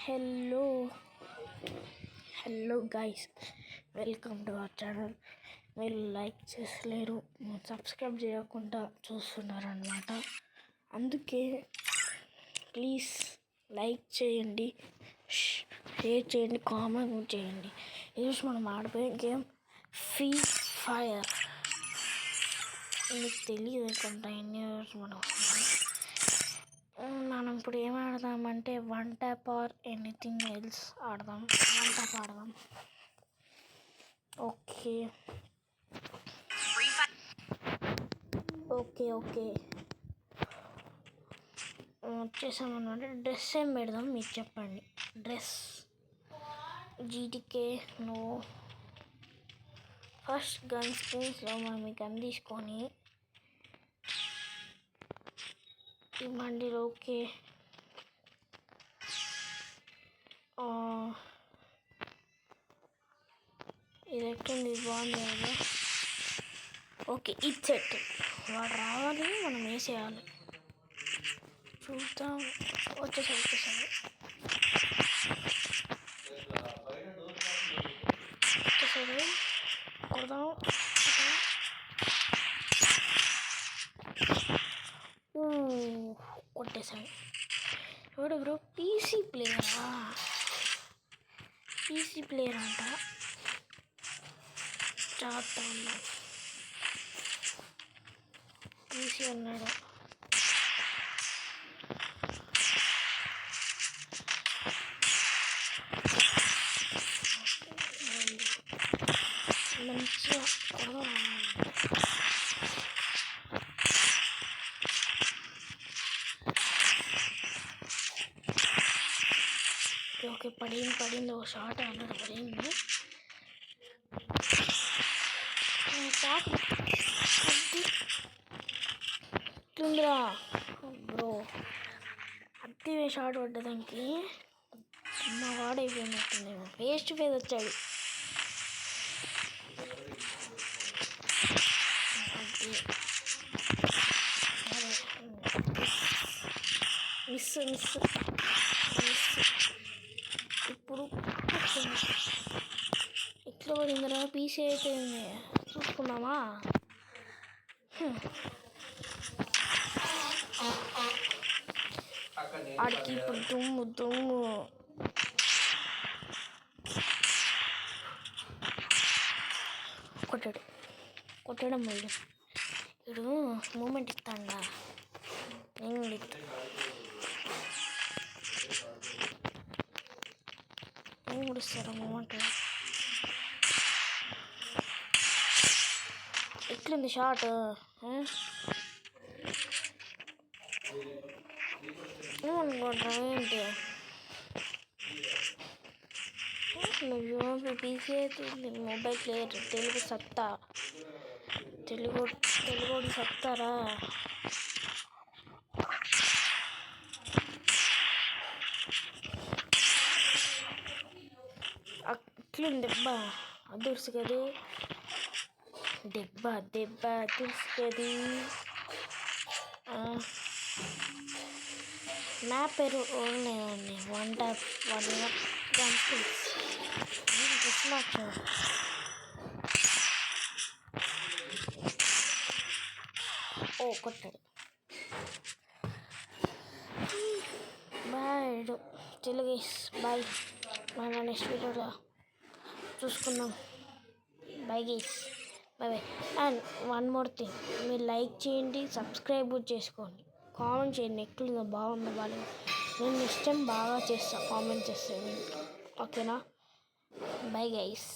Hello guys, welcome to our channel. మీరు like చేసలేరు, subscribe చేయకుండా చూస్తున్నారు అన్నమాట. అందుకే ప్లీజ్ లైక్ చేయండి, షేర్ చేయండి, కామెంట్ చేయండి. ఈరోజు మనం ఆడిపోయే గేమ్ ఫ్రీ ఫైర్. మీకు తెలియదు అనుకుంటా ఎన్ని రోజు మనం ఇప్పుడు ఏం ఆడదామంటే one tap or anything else ఆడదాం. వన్ ట్యాప్ ఆడదాం. ఓకే వచ్చేసామన్నమాట. డ్రెస్ ఏం పెడదాం మీరు చెప్పండి. డ్రెస్ జీటీకే నో. ఫస్ట్ గన్ స్కిన్స్లో మనం ఈ గన్ తీసుకొని ఈ బండిలో ఓకే ఇది ఎట్టుంది, బాగుంది కదా. ఓకే ఇది సెట్. వాడు రావాలి, మనం వేసేయాలి. చూద్దాం. వచ్చేసాడు కొడదాం. కొట్టేశాడు. ఎవడు బ్రో? పీసీ ప్లేయర్ అంట. చాతా ఉన్నా పీసీ అన్నాడు. మంచిగా ఓకే పడింది ఒక షాట్ అన్నాడు. పడింది ఇట్లుందిరా బ్రో. అత్తి షాట్ పడ్డదానికి మా వాడైపోయినట్టుంది. ఫేస్ టు ఫేస్ వచ్చాడు. మిస్ ఇప్పుడు ఎట్లా పడిందిరా? పీసీ అయిపోయింది. చూసుకున్నామా? ఆడికి ఇప్పుడు దుమ్ము కొట్టడం లేదు. ఇప్పుడు మూమెంట్ ఇస్తాడా? నేను కూడా ఇస్తారా మూమెంట్? ఎట్లుంది షార్ట్? ఏమనుకుంటా ఏంటి? పీసీ అయితే మొబైల్ ప్లేయర్ తెలుగు సత్తా. తెలుగు సత్తారా? ఇట్లుంది దెబ్బ అదుర్సుకది. దెబ్బ అదుర్సుకది. నా పేరు ఓన్లేదండి. వన్ ట్యాప్ కొట్టాడు. Boy Telugu boy. మన నెక్స్ట్ వీడియోలో చూసుకుందాం. Bye guys, bye. And one more thing, మీరు లైక్ చేయండి, సబ్స్క్రైబ్ చేసుకోండి, కామెంట్ చేయండి. ఎట్లుందో బాగుందో బాగా. నేను నెక్స్ట్ టైం బాగా చేస్తాను, కామెంట్ చేస్తాను. ఓకేనా? Bye guys.